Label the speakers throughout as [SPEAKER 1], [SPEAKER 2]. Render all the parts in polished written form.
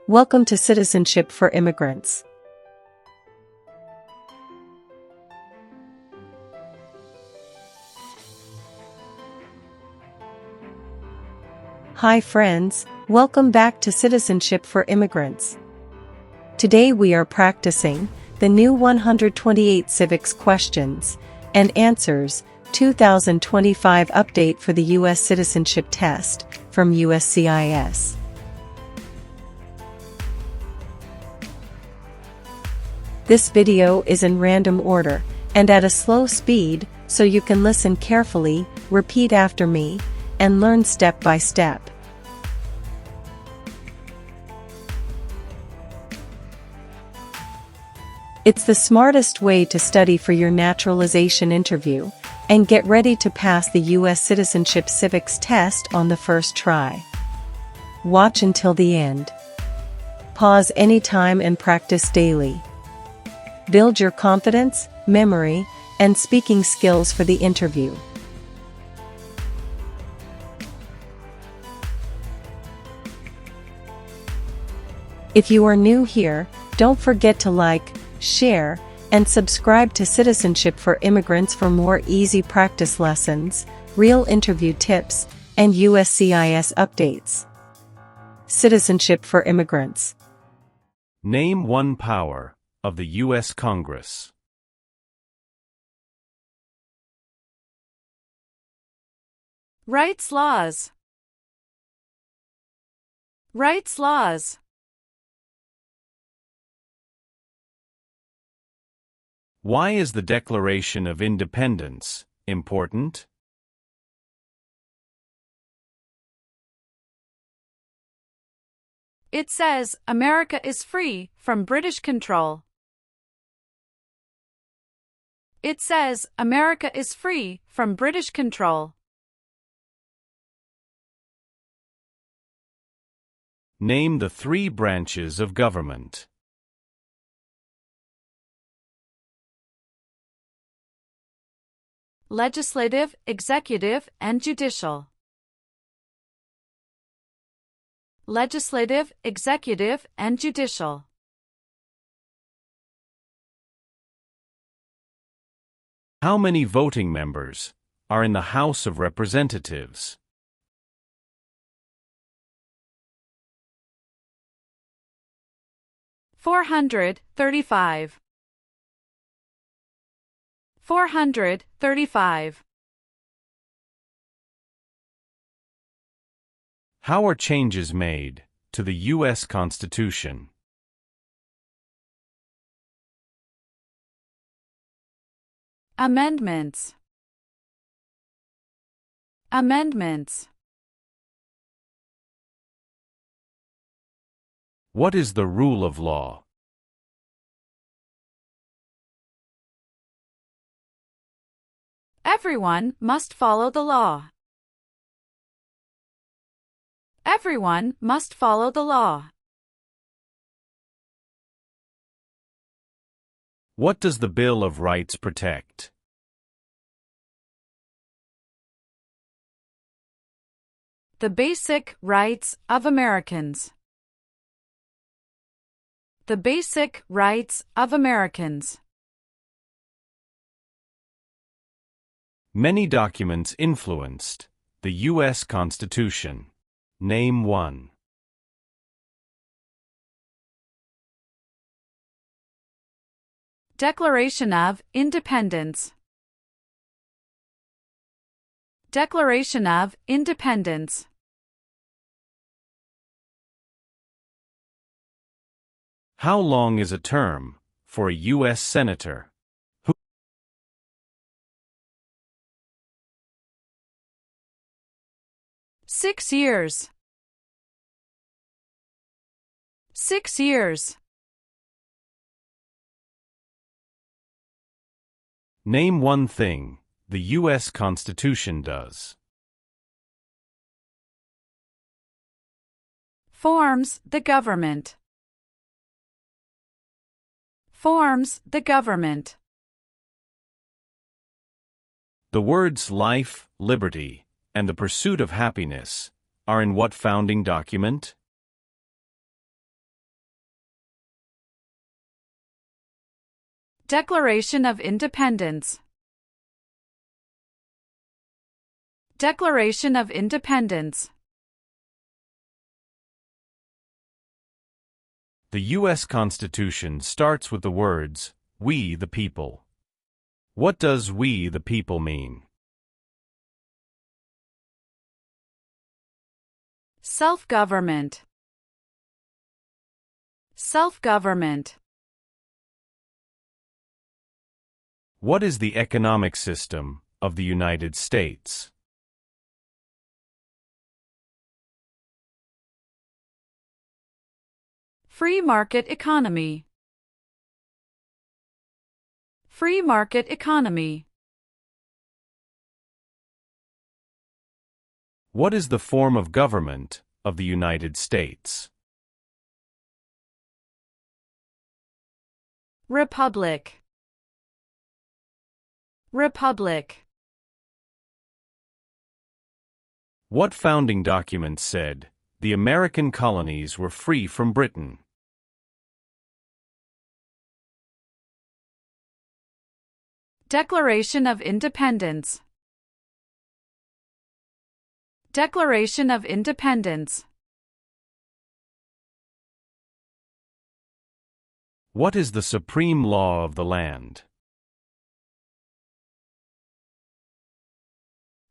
[SPEAKER 1] Welcome to Citizenship for Immigrants. Hi friends, welcome back to Citizenship for Immigrants. Today we are practicing the new 128 Civics questions and answers 2025 update for the U.S. Citizenship test from USCIS. This video is in random order and at a slow speed, so you can listen carefully, repeat after me, and learn step by step. It's the smartest way to study for your naturalization interview and get ready to pass the U.S. Citizenship Civics test on the first try. Watch until the end. Pause anytime and practice daily. Build your confidence, memory, and speaking skills for the interview. If you are new here, don't forget to like, share, and subscribe to Citizenship for Immigrants for more easy practice lessons, real interview tips, and USCIS updates. Citizenship for Immigrants.
[SPEAKER 2] Name one power of the U.S. Congress.
[SPEAKER 3] Rights laws. Rights laws.
[SPEAKER 2] Why is the Declaration of Independence important?
[SPEAKER 3] It says America is free from British control. It says America is free from British control.
[SPEAKER 2] Name the three branches of government.
[SPEAKER 3] Legislative, executive, and judicial. Legislative, executive, and judicial.
[SPEAKER 2] How many voting members are in the House of Representatives? $435. 435. How are changes made to the U.S. Constitution?
[SPEAKER 3] Amendments. Amendments.
[SPEAKER 2] What is the rule of law?
[SPEAKER 3] Everyone must follow the law. Everyone must follow the law.
[SPEAKER 2] What does the Bill of Rights protect?
[SPEAKER 3] The basic rights of Americans. The basic rights of Americans.
[SPEAKER 2] Many documents influenced the U.S. Constitution. Name one.
[SPEAKER 3] Declaration of Independence. Declaration of Independence.
[SPEAKER 2] How long is a term for a U.S. Senator?
[SPEAKER 3] 6 years. 6 years.
[SPEAKER 2] Name one thing the U.S. Constitution does.
[SPEAKER 3] Forms the government. Forms the government.
[SPEAKER 2] The words life, liberty, and the pursuit of happiness are in what founding document?
[SPEAKER 3] Declaration of Independence. Declaration of Independence.
[SPEAKER 2] The U.S. Constitution starts with the words, "We the people." What does "we the people" mean?
[SPEAKER 3] Self-government. Self-government.
[SPEAKER 2] What is the economic system of the United States?
[SPEAKER 3] Free market economy. Free market economy.
[SPEAKER 2] What is the form of government of the United States?
[SPEAKER 3] Republic. Republic.
[SPEAKER 2] What founding document said the American colonies were free from Britain?
[SPEAKER 3] Declaration of Independence. Declaration of Independence.
[SPEAKER 2] What is the supreme law of the land?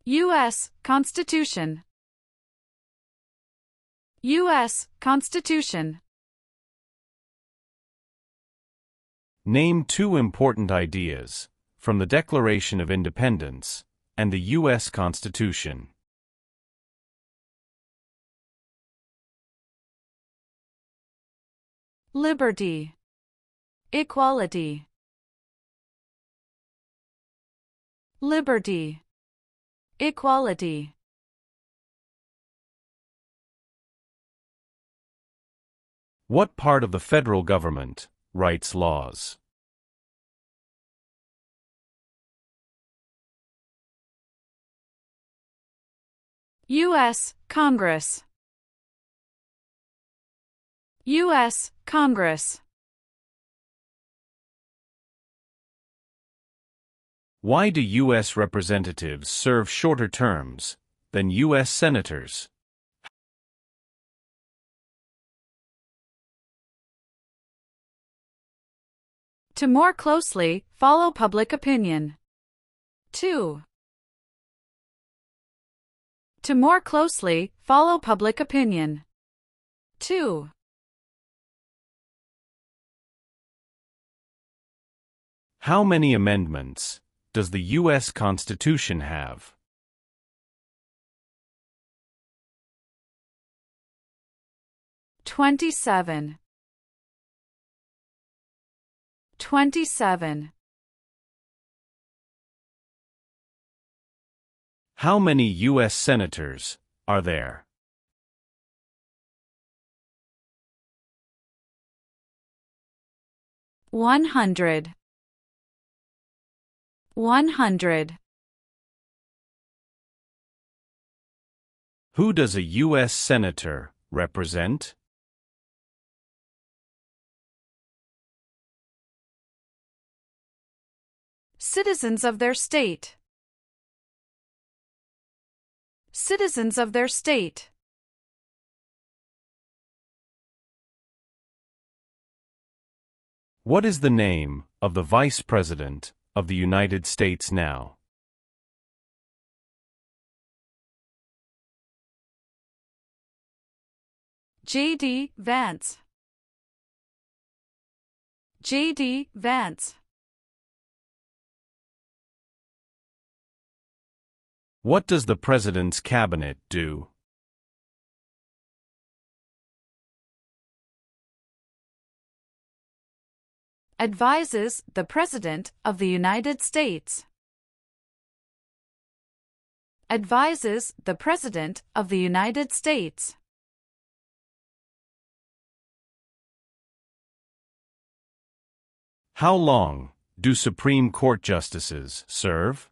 [SPEAKER 3] U.S. Constitution. U.S. Constitution.
[SPEAKER 2] Name two important ideas from the Declaration of Independence and the U.S. Constitution.
[SPEAKER 3] Liberty. Equality. Liberty. Equality.
[SPEAKER 2] What part of the federal government writes laws?
[SPEAKER 3] U.S. Congress. U.S. Congress.
[SPEAKER 2] Why do U.S. representatives serve shorter terms than U.S. senators?
[SPEAKER 3] To more closely follow public opinion. 2. To more closely follow public opinion. 2.
[SPEAKER 2] How many amendments does the U.S. Constitution have?
[SPEAKER 3] 27. 27.
[SPEAKER 2] How many U.S. senators are there?
[SPEAKER 3] 100. 100.
[SPEAKER 2] Who does a U.S. senator represent?
[SPEAKER 3] Citizens of their state. Citizens of their state.
[SPEAKER 2] What is the name of the Vice President of the United States now?
[SPEAKER 3] J.D. Vance. J.D. Vance.
[SPEAKER 2] What does the President's cabinet do?
[SPEAKER 3] Advises the President of the United States. Advises the President of the United States.
[SPEAKER 2] How long do Supreme Court justices serve?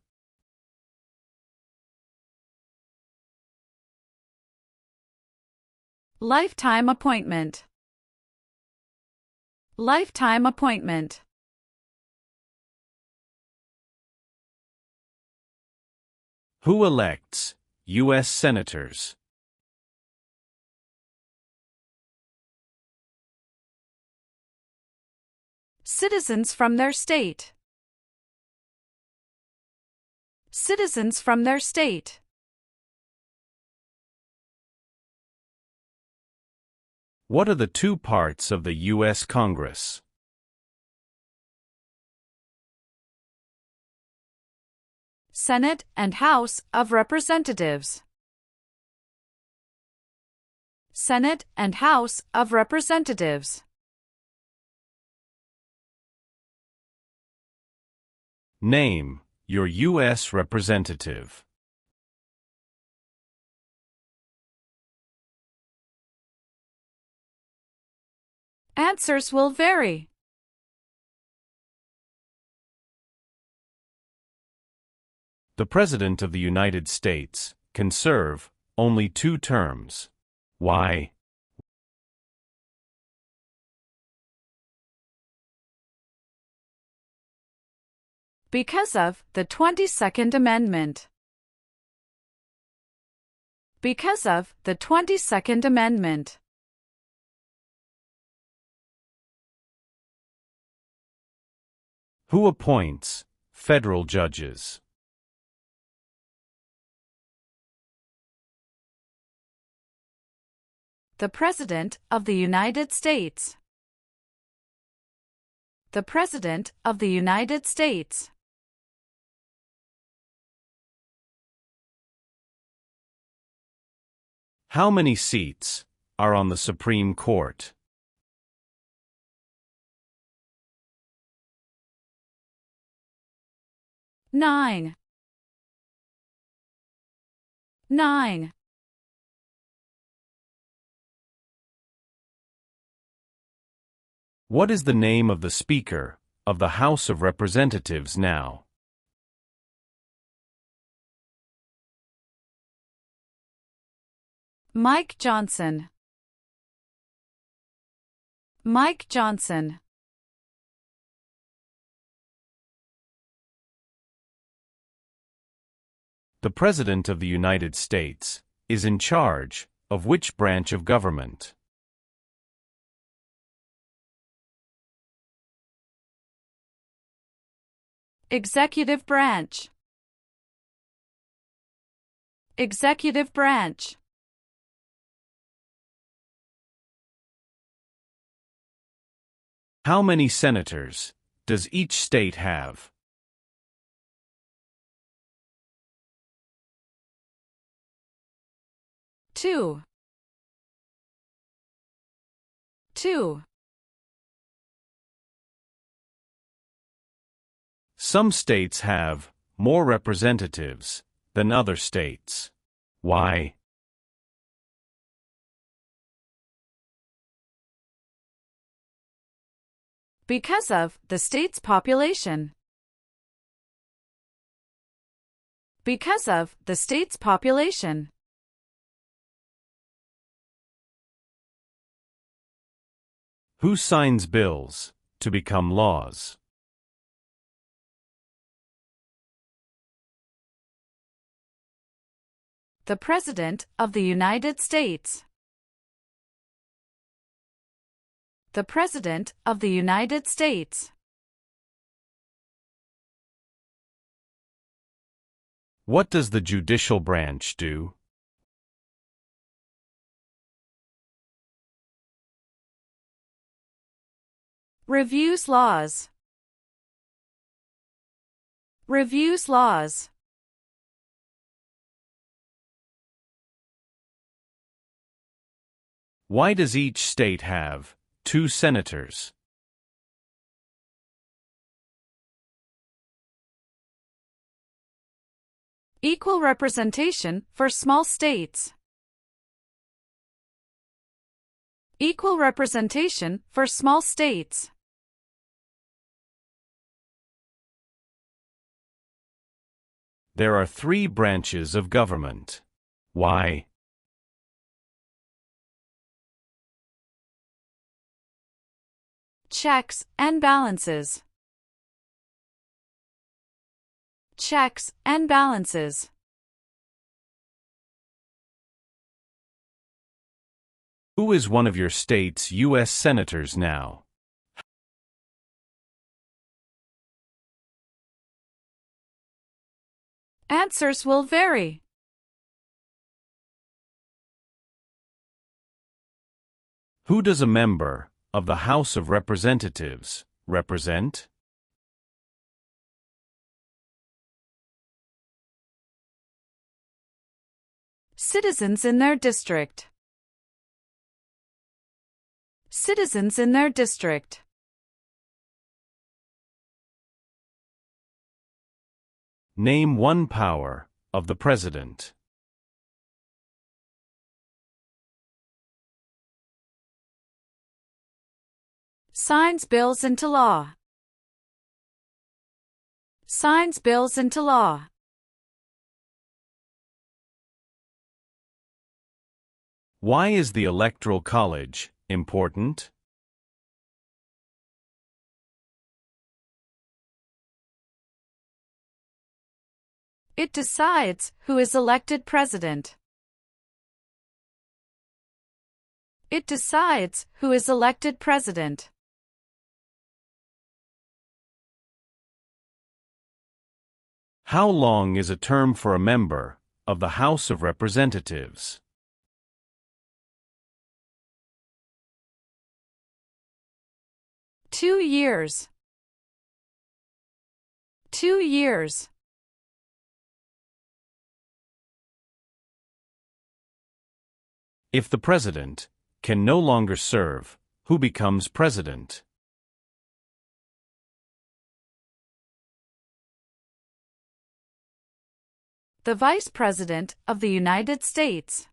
[SPEAKER 3] Lifetime appointment. Lifetime appointment.
[SPEAKER 2] Who elects U.S. senators?
[SPEAKER 3] Citizens from their state. Citizens from their state.
[SPEAKER 2] What are the two parts of the U.S. Congress?
[SPEAKER 3] Senate and House of Representatives. Senate and House of Representatives.
[SPEAKER 2] Name your U.S. representative.
[SPEAKER 3] Answers will vary.
[SPEAKER 2] The President of the United States can serve only 2 terms. Why?
[SPEAKER 3] Because of the 22nd Amendment. Because of the 22nd Amendment.
[SPEAKER 2] Who appoints federal judges?
[SPEAKER 3] The President of the United States. The President of the United States.
[SPEAKER 2] How many seats are on the Supreme Court?
[SPEAKER 3] Nine.
[SPEAKER 2] What is the name of the Speaker of the House of Representatives now?
[SPEAKER 3] Mike Johnson. Mike Johnson.
[SPEAKER 2] The President of the United States is in charge of which branch of government?
[SPEAKER 3] Executive branch. Executive branch.
[SPEAKER 2] How many senators does each state have?
[SPEAKER 3] Two.
[SPEAKER 2] Some states have more representatives than other states. Why?
[SPEAKER 3] Because of the state's population. Because of the state's population.
[SPEAKER 2] Who signs bills to become laws?
[SPEAKER 3] The President of the United States. The President of the United States.
[SPEAKER 2] What does the judicial branch do?
[SPEAKER 3] Reviews laws. Reviews laws.
[SPEAKER 2] Why does each state have 2 senators?
[SPEAKER 3] Equal representation for small states. Equal representation for small states.
[SPEAKER 2] There are 3 branches of government. Why?
[SPEAKER 3] Checks and balances. Checks and balances.
[SPEAKER 2] Who is one of your state's U.S. senators now?
[SPEAKER 3] Answers will vary.
[SPEAKER 2] Who does a member of the House of Representatives represent?
[SPEAKER 3] Citizens in their district. Citizens in their district.
[SPEAKER 2] Name one power of the President.
[SPEAKER 3] Signs bills into law. Signs bills into law.
[SPEAKER 2] Why is the Electoral College important?
[SPEAKER 3] It decides who is elected president. It decides who is elected president.
[SPEAKER 2] How long is a term for a member of the House of Representatives?
[SPEAKER 3] Two years. 2 years.
[SPEAKER 2] If the President can no longer serve, who becomes President?
[SPEAKER 3] The Vice President of the United States.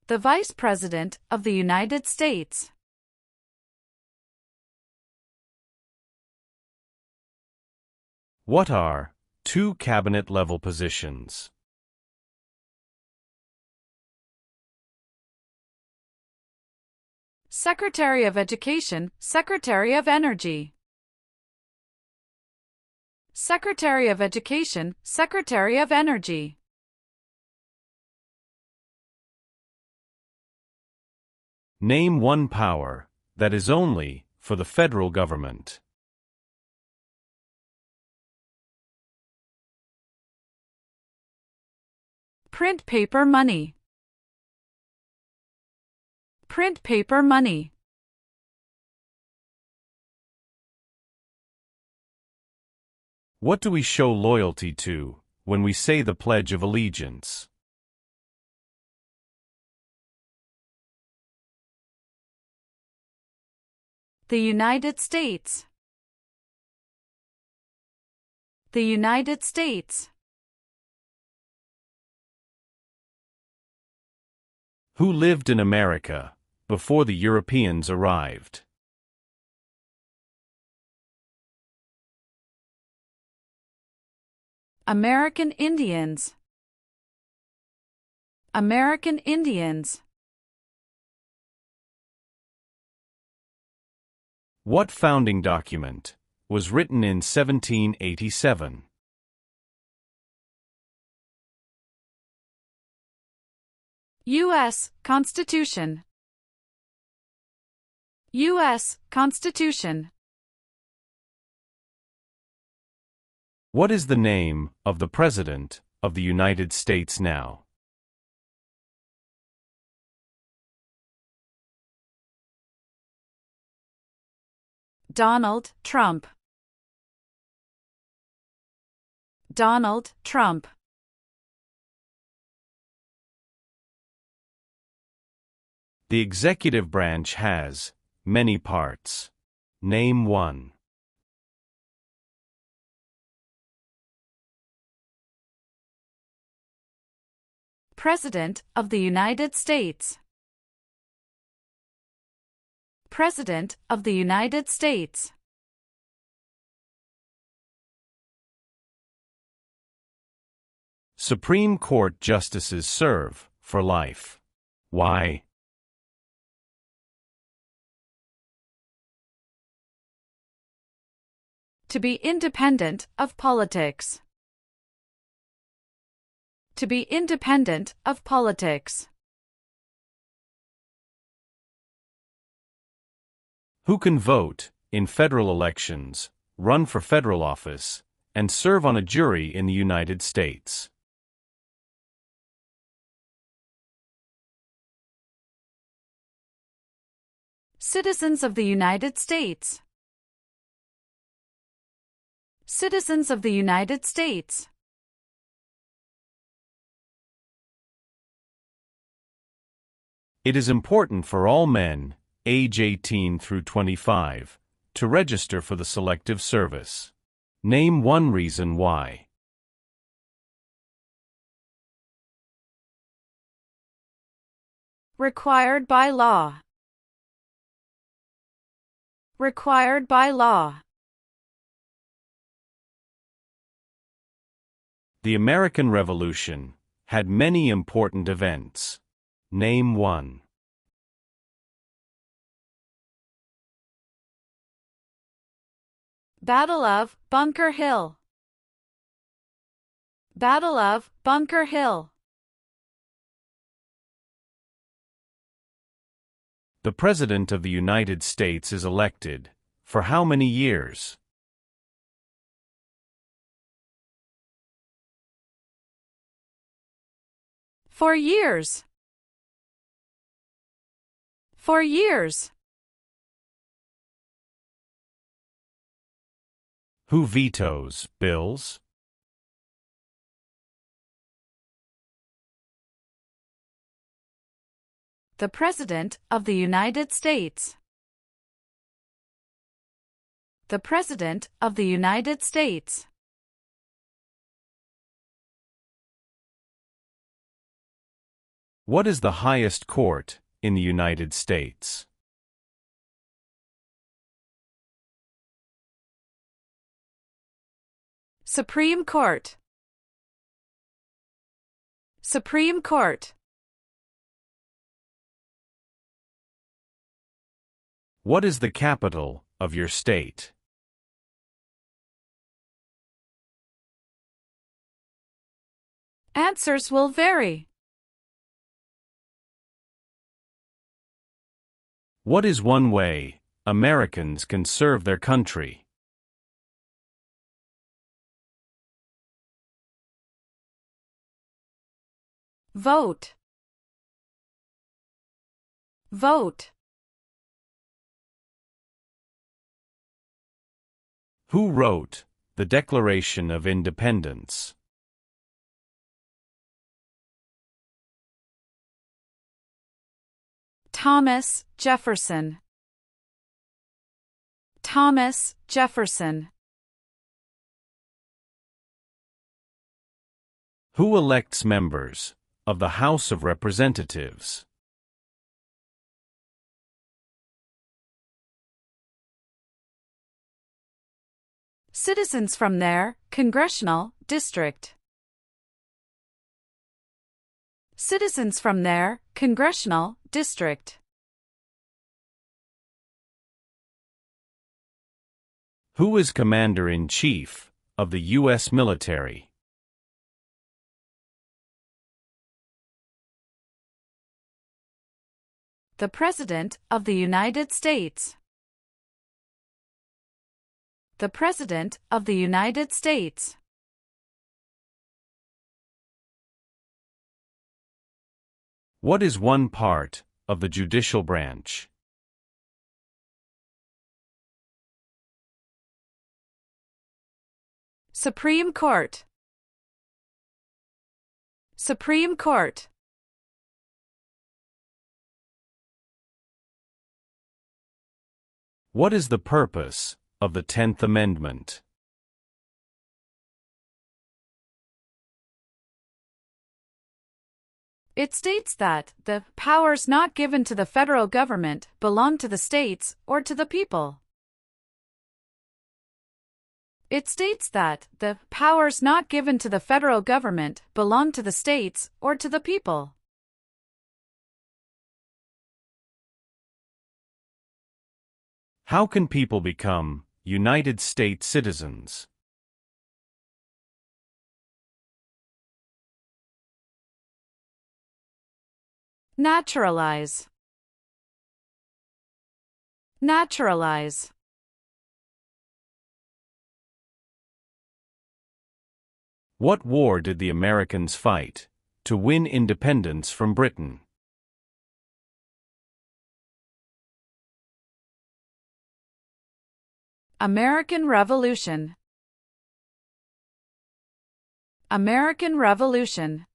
[SPEAKER 3] The Vice President of the United States.
[SPEAKER 2] What are two cabinet-level positions?
[SPEAKER 3] Secretary of Education, Secretary of Energy. Secretary of Education, Secretary of Energy.
[SPEAKER 2] Name one power that is only for the federal government.
[SPEAKER 3] Print paper money. Print paper money.
[SPEAKER 2] What do we show loyalty to when we say the Pledge of Allegiance?
[SPEAKER 3] The United States. The United States.
[SPEAKER 2] Who lived in America before the Europeans arrived?
[SPEAKER 3] American Indians. American Indians.
[SPEAKER 2] What founding document was written in 1787?
[SPEAKER 3] U.S. Constitution. U.S. Constitution.
[SPEAKER 2] What is the name of the President of the United States now?
[SPEAKER 3] Donald Trump. Donald Trump.
[SPEAKER 2] The executive branch has many parts. Name one.
[SPEAKER 3] President of the United States. President of the United States.
[SPEAKER 2] Supreme Court justices serve for life. Why?
[SPEAKER 3] To be independent of politics. To be independent of politics.
[SPEAKER 2] Who can vote in federal elections, run for federal office, and serve on a jury in the United States?
[SPEAKER 3] Citizens of the United States. Citizens of the United States.
[SPEAKER 2] It is important for all men, age 18 through 25, to register for the Selective Service. Name one reason why.
[SPEAKER 3] Required by law. Required by law.
[SPEAKER 2] The American Revolution had many important events. Name one.
[SPEAKER 3] Battle of Bunker Hill. Battle of Bunker Hill.
[SPEAKER 2] The President of the United States is elected for how many years?
[SPEAKER 3] For years. For years.
[SPEAKER 2] Who vetoes bills?
[SPEAKER 3] The President of the United States. The President of the United States.
[SPEAKER 2] What is the highest court in the United States?
[SPEAKER 3] Supreme Court. Supreme Court.
[SPEAKER 2] What is the capital of your state?
[SPEAKER 3] Answers will vary.
[SPEAKER 2] What is one way Americans can serve their country?
[SPEAKER 3] Vote. Vote.
[SPEAKER 2] Who wrote the Declaration of Independence?
[SPEAKER 3] Thomas Jefferson. Thomas Jefferson.
[SPEAKER 2] Who elects members of the House of Representatives?
[SPEAKER 3] Citizens from their congressional district. Citizens from their congressional district.
[SPEAKER 2] Who is Commander-in-Chief of the U.S. military?
[SPEAKER 3] The President of the United States. The President of the United States.
[SPEAKER 2] What is one part of the judicial branch?
[SPEAKER 3] Supreme Court. Supreme Court.
[SPEAKER 2] What is the purpose of the 10th Amendment?
[SPEAKER 3] It states that the powers not given to the federal government belong to the states or to the people. It states that the powers not given to the federal government belong to the states or to the people.
[SPEAKER 2] How can people become United States citizens?
[SPEAKER 3] Naturalize. Naturalize.
[SPEAKER 2] What war did the Americans fight to win independence from Britain?
[SPEAKER 3] American Revolution. American Revolution.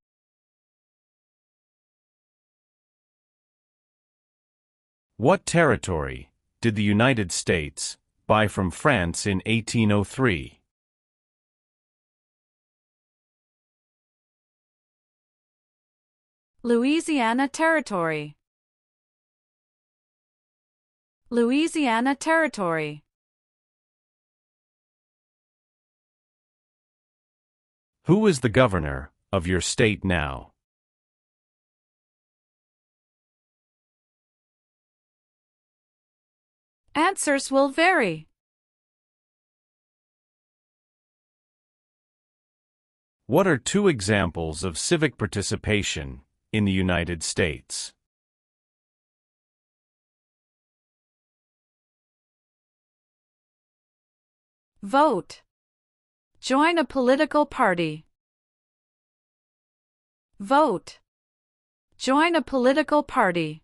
[SPEAKER 2] What territory did the United States buy from France in 1803?
[SPEAKER 3] Louisiana Territory. Louisiana Territory.
[SPEAKER 2] Who is the governor of your state now?
[SPEAKER 3] Answers will vary.
[SPEAKER 2] What are two examples of civic participation in the United States?
[SPEAKER 3] Vote. Join a political party. Vote. Join a political party.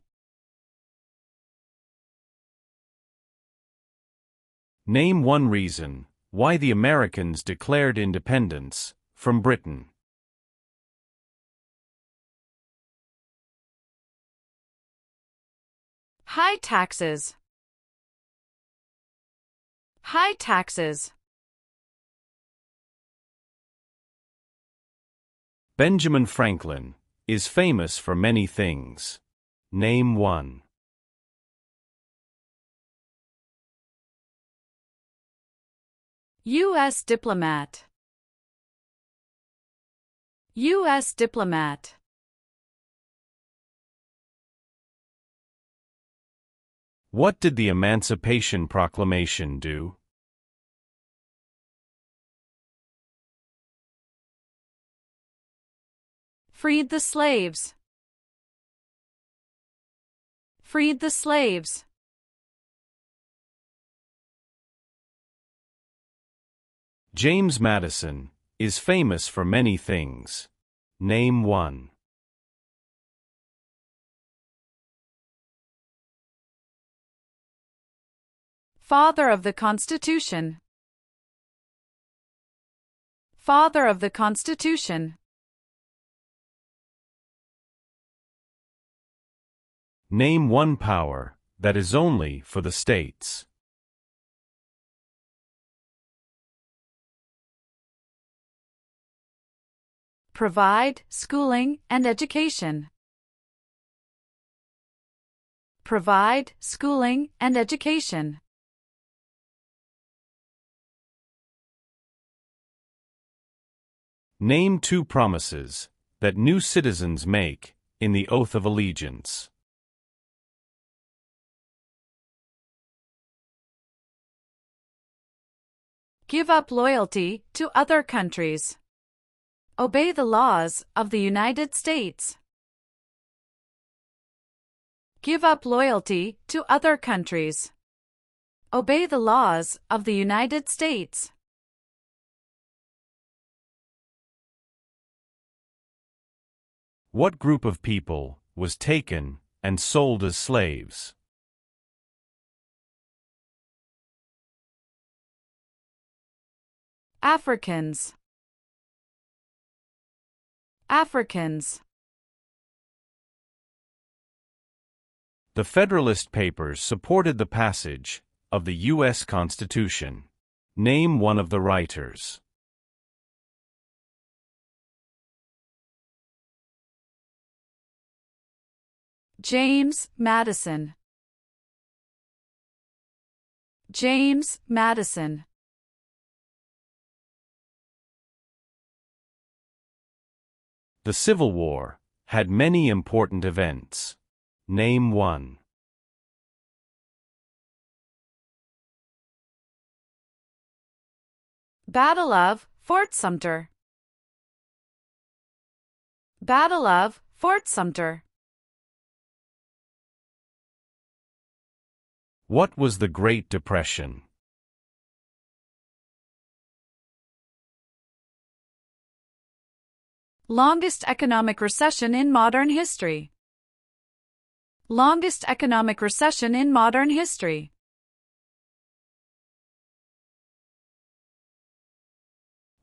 [SPEAKER 2] Name one reason why the Americans declared independence from Britain.
[SPEAKER 3] High taxes. High taxes.
[SPEAKER 2] Benjamin Franklin is famous for many things. Name one.
[SPEAKER 3] U.S. diplomat. U.S. diplomat.
[SPEAKER 2] What did the Emancipation Proclamation do?
[SPEAKER 3] Freed the slaves. Freed the slaves.
[SPEAKER 2] James Madison is famous for many things. Name one.
[SPEAKER 3] Father of the Constitution. Father of the Constitution.
[SPEAKER 2] Name one power that is only for the states.
[SPEAKER 3] Provide schooling and education. Provide schooling and education.
[SPEAKER 2] Name two promises that new citizens make in the oath of allegiance.
[SPEAKER 3] Give up loyalty to other countries. Obey the laws of the United States. Give up loyalty to other countries. Obey the laws of the United States.
[SPEAKER 2] What group of people was taken and sold as slaves?
[SPEAKER 3] Africans. Africans.
[SPEAKER 2] The Federalist Papers supported the passage of the U.S. Constitution. Name one of the writers.
[SPEAKER 3] James Madison. James Madison.
[SPEAKER 2] The Civil War had many important events. Name one.
[SPEAKER 3] Battle of Fort Sumter. Battle of Fort Sumter.
[SPEAKER 2] What was the Great Depression?
[SPEAKER 3] Longest economic recession in modern history. Longest economic recession in modern history.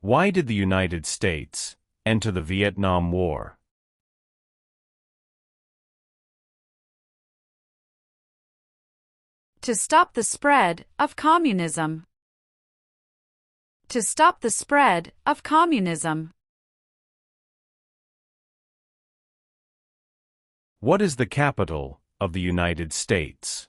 [SPEAKER 2] Why did the United States enter the Vietnam War?
[SPEAKER 3] To stop the spread of communism. To stop the spread of communism.
[SPEAKER 2] What is the capital of the United States?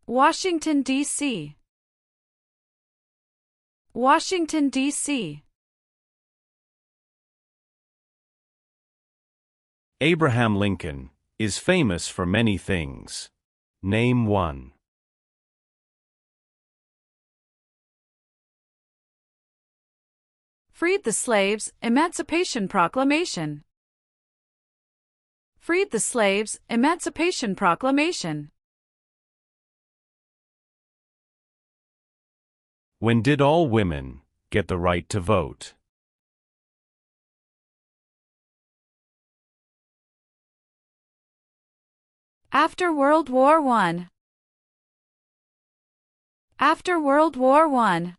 [SPEAKER 3] Washington, D.C. Washington, D.C.
[SPEAKER 2] Abraham Lincoln is famous for many things. Name one.
[SPEAKER 3] Freed the slaves, Emancipation Proclamation. Freed the slaves, Emancipation Proclamation.
[SPEAKER 2] When did all women get the right to vote?
[SPEAKER 3] After World War I. After World War I.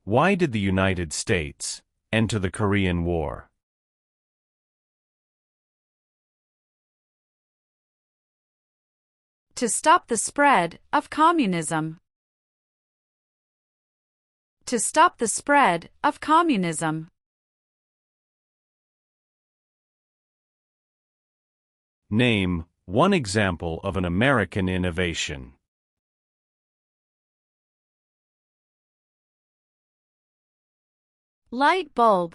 [SPEAKER 2] Why did the United States enter the Korean War?
[SPEAKER 3] To stop the spread of communism. To stop the spread of communism.
[SPEAKER 2] Name one example of an American innovation.
[SPEAKER 3] Light bulb.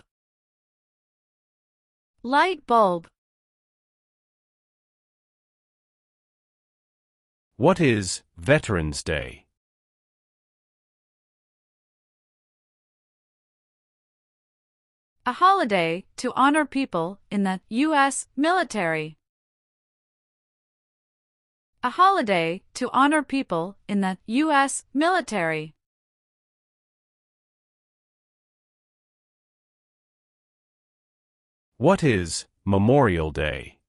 [SPEAKER 3] Light bulb.
[SPEAKER 2] What is Veterans Day?
[SPEAKER 3] A holiday to honor people in the U.S. military. A holiday to honor people in the U.S. military.
[SPEAKER 2] What is Memorial Day?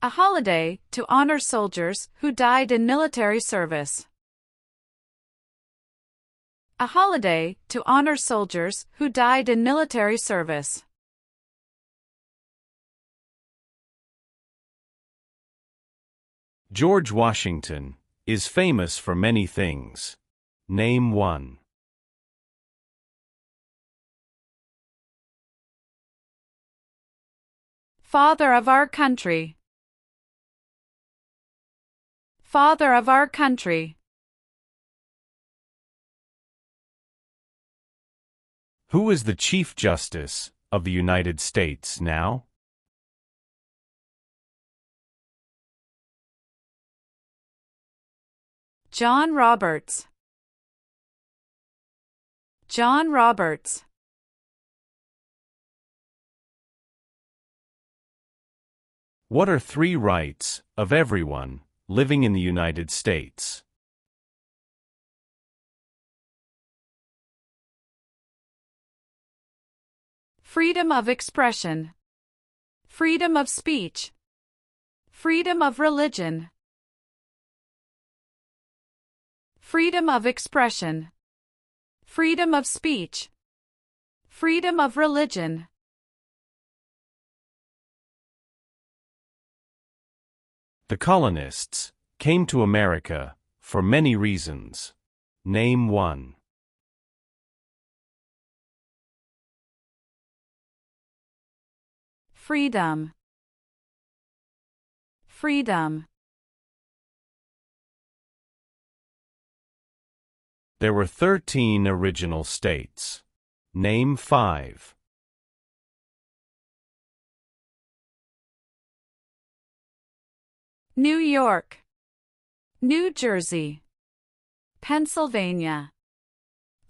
[SPEAKER 3] A holiday to honor soldiers who died in military service. A holiday to honor soldiers who died in military service.
[SPEAKER 2] George Washington is famous for many things. Name one.
[SPEAKER 3] Father of our country. Father of our country.
[SPEAKER 2] Who is the Chief Justice of the United States now?
[SPEAKER 3] John Roberts. John Roberts.
[SPEAKER 2] What are 3 rights of everyone living in the United States?
[SPEAKER 3] Freedom of expression. Freedom of speech. Freedom of religion. Freedom of expression. Freedom of speech. Freedom of religion.
[SPEAKER 2] The colonists came to America for many reasons. Name one.
[SPEAKER 3] Freedom. Freedom.
[SPEAKER 2] There were 13 original states. Name 5.
[SPEAKER 3] New York. New Jersey, Pennsylvania,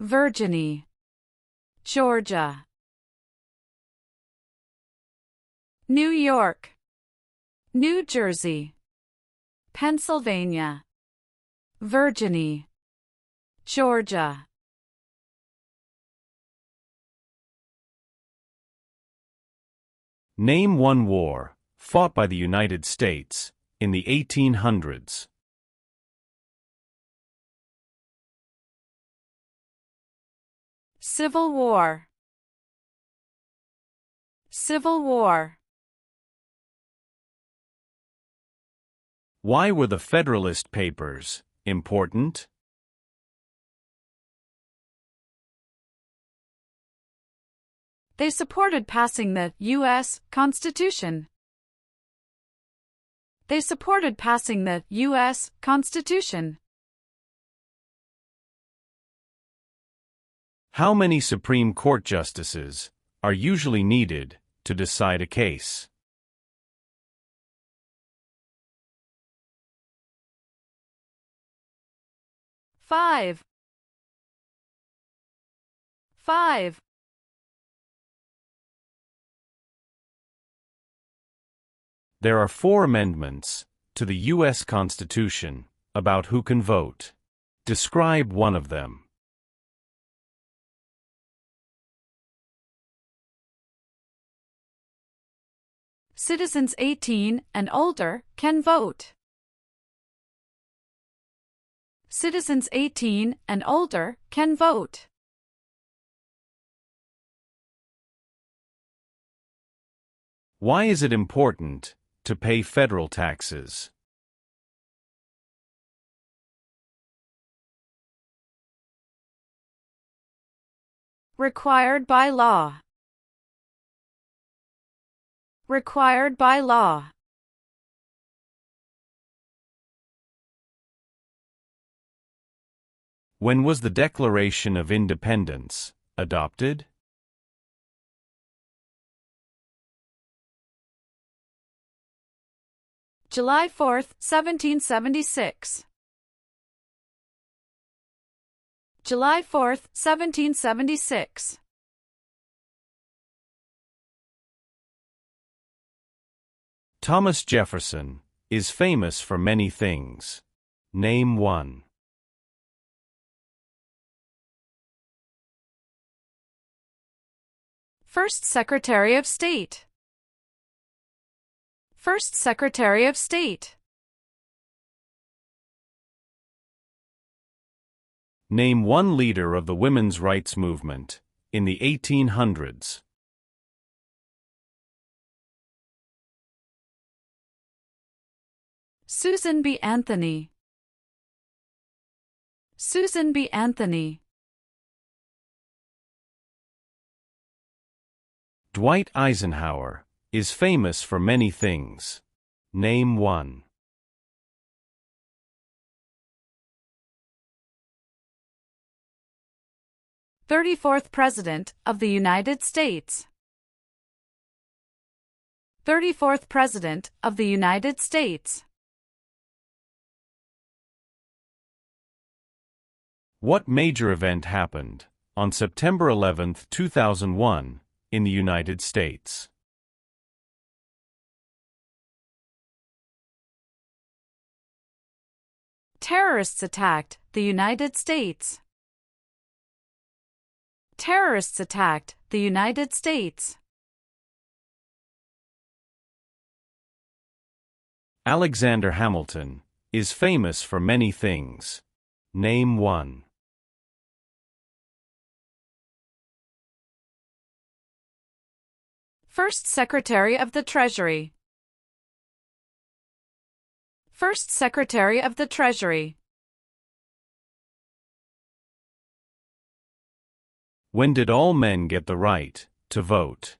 [SPEAKER 3] Virginia, Georgia. New York, New Jersey, Pennsylvania, Virginia, Georgia.
[SPEAKER 2] Name one war fought by the United States in the 1800s.
[SPEAKER 3] Civil War, Civil War.
[SPEAKER 2] Why were the Federalist Papers important?
[SPEAKER 3] They supported passing the U.S. Constitution. They supported passing the U.S. Constitution.
[SPEAKER 2] How many Supreme Court justices are usually needed to decide a case?
[SPEAKER 3] Five.
[SPEAKER 2] There are 4 amendments to the U.S. Constitution about who can vote. Describe one of them.
[SPEAKER 3] Citizens 18 and older can vote. Citizens 18 and older can vote.
[SPEAKER 2] Why is it important to pay federal taxes?
[SPEAKER 3] Required by law. Required by law.
[SPEAKER 2] When was the Declaration of Independence adopted?
[SPEAKER 3] July 4, 1776. July 4, 1776.
[SPEAKER 2] Thomas Jefferson is famous for many things. Name one.
[SPEAKER 3] First Secretary of State. First Secretary of State.
[SPEAKER 2] Name one leader of the women's rights movement in the 1800s.
[SPEAKER 3] Susan B. Anthony. Susan B. Anthony.
[SPEAKER 2] Dwight Eisenhower is famous for many things. Name one.
[SPEAKER 3] "34th President of the United States." 34th President of the United States.
[SPEAKER 2] What major event happened on September 11, 2001, in the United States?
[SPEAKER 3] Terrorists attacked the United States. Terrorists attacked the United States.
[SPEAKER 2] Alexander Hamilton is famous for many things. Name one.
[SPEAKER 3] First Secretary of the Treasury. First Secretary of the Treasury.
[SPEAKER 2] When did all men get the right to vote?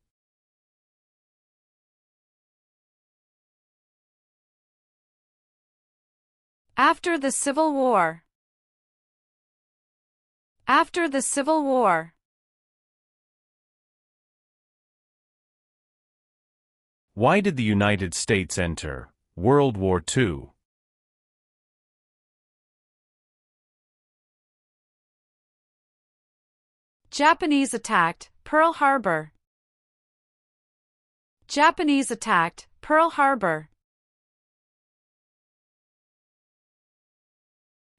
[SPEAKER 3] After the Civil War. After the Civil War.
[SPEAKER 2] Why did the United States enter World War II?
[SPEAKER 3] Japanese attacked Pearl Harbor. Japanese attacked Pearl Harbor.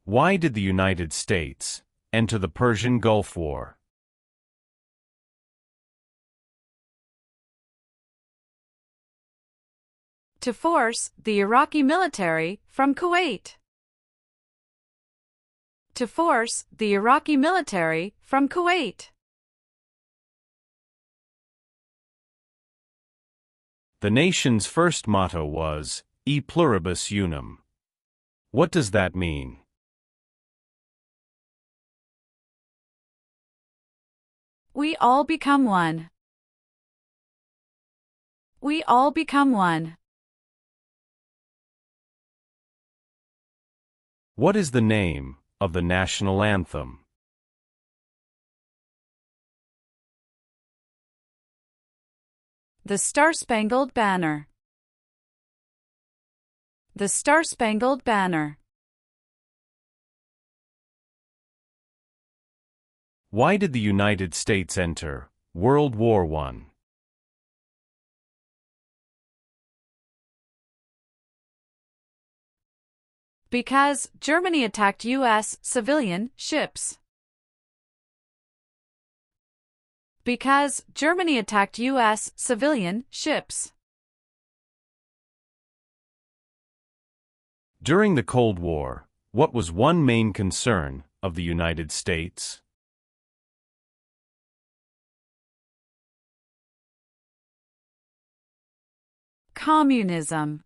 [SPEAKER 2] Why did the United States enter the Persian Gulf War?
[SPEAKER 3] To force the Iraqi military from Kuwait. To force the Iraqi military from Kuwait.
[SPEAKER 2] The nation's first motto was, E pluribus unum. What does that mean?
[SPEAKER 3] We all become one. We all become one.
[SPEAKER 2] What is the name of the national anthem?
[SPEAKER 3] The Star-Spangled Banner. The Star-Spangled Banner.
[SPEAKER 2] Why did the United States enter World War I?
[SPEAKER 3] Because Germany attacked U.S. civilian ships. Because Germany attacked U.S. civilian ships.
[SPEAKER 2] During the Cold War, what was one main concern of the United States?
[SPEAKER 3] Communism.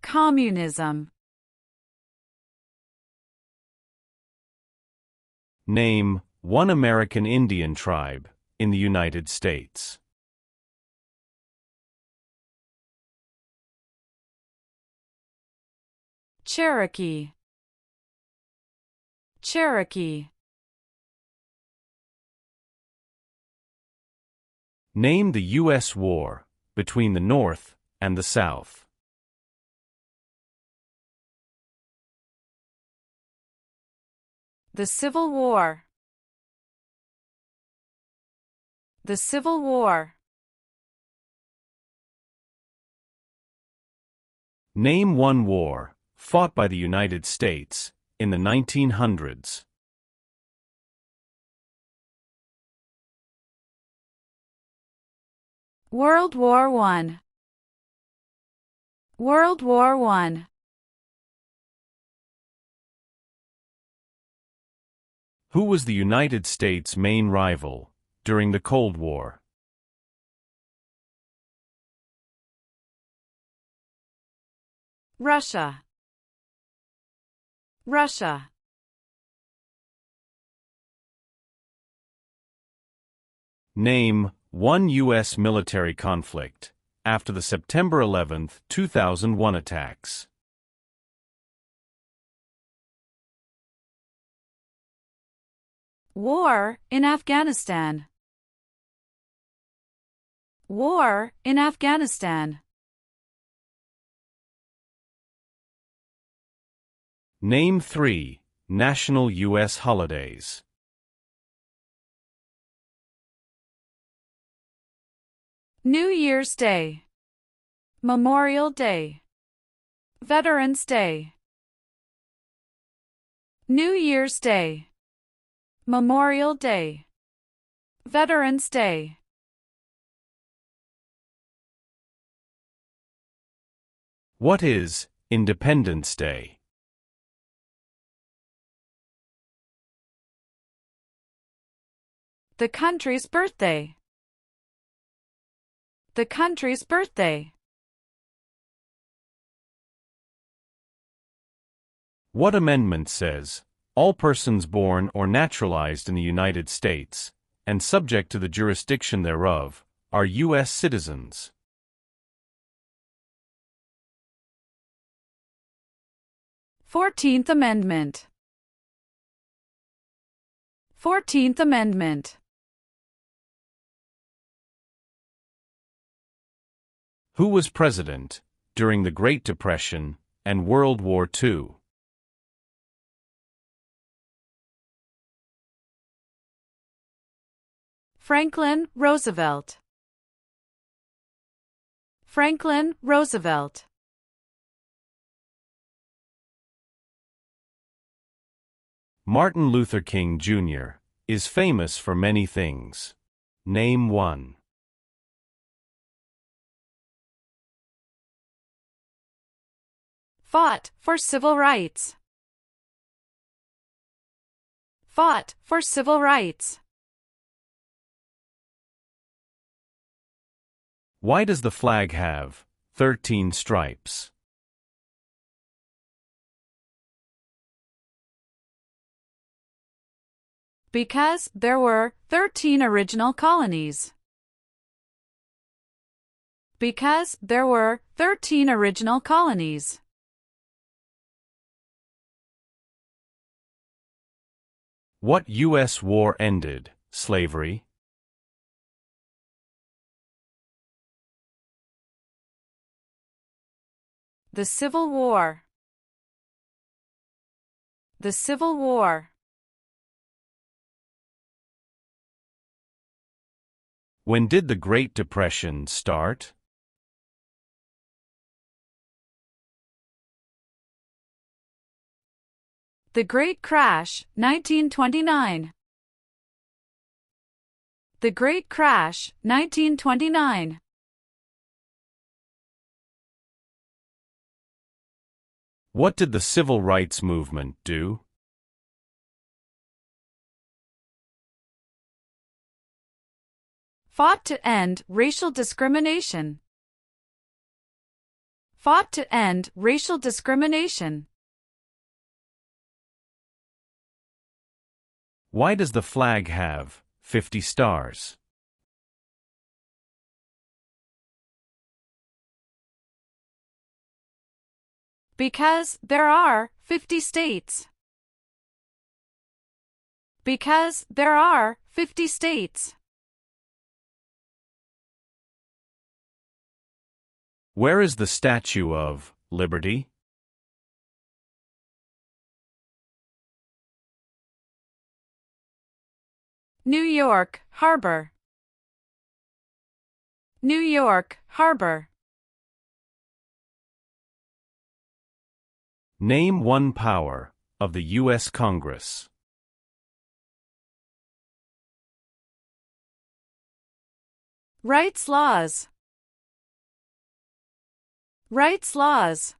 [SPEAKER 3] Communism.
[SPEAKER 2] Name one American Indian tribe in the United States.
[SPEAKER 3] Cherokee. Cherokee.
[SPEAKER 2] Name the U.S. war between the North and the South.
[SPEAKER 3] The Civil War. The Civil War.
[SPEAKER 2] Name one war fought by the United States in the 1900s.
[SPEAKER 3] World War I. World War I.
[SPEAKER 2] Who was the United States' main rival during the Cold War?
[SPEAKER 3] Russia. Russia.
[SPEAKER 2] Name one U.S. military conflict after the September 11, 2001 attacks.
[SPEAKER 3] War in Afghanistan. War in Afghanistan.
[SPEAKER 2] Name 3 national U.S. holidays.
[SPEAKER 3] New Year's Day. Memorial Day. Veterans Day. New Year's Day. Memorial Day. Veterans Day.
[SPEAKER 2] What is Independence Day?
[SPEAKER 3] The country's birthday. The country's birthday.
[SPEAKER 2] What amendment says, all persons born or naturalized in the United States, and subject to the jurisdiction thereof, are U.S. citizens?
[SPEAKER 3] Fourteenth Amendment. 14th Amendment.
[SPEAKER 2] Who was president during the Great Depression and World War II?
[SPEAKER 3] Franklin Roosevelt. Franklin Roosevelt.
[SPEAKER 2] Martin Luther King Jr. is famous for many things. Name one.
[SPEAKER 3] Fought for civil rights. Fought for civil rights.
[SPEAKER 2] Why does the flag have 13 stripes?
[SPEAKER 3] Because there were 13 original colonies. Because there were 13 original colonies.
[SPEAKER 2] What U.S. war ended slavery?
[SPEAKER 3] The Civil War. The Civil War.
[SPEAKER 2] When did the Great Depression start?
[SPEAKER 3] The Great Crash, 1929. The Great Crash, 1929.
[SPEAKER 2] What did the Civil Rights Movement do?
[SPEAKER 3] Fought to end racial discrimination. Fought to end racial discrimination.
[SPEAKER 2] Why does the flag have 50 stars?
[SPEAKER 3] Because there are 50 states. Because there are 50 states.
[SPEAKER 2] Where is the Statue of Liberty?
[SPEAKER 3] New York Harbor. New York Harbor.
[SPEAKER 2] Name one power of the U.S. Congress.
[SPEAKER 3] Rights laws. Rights laws.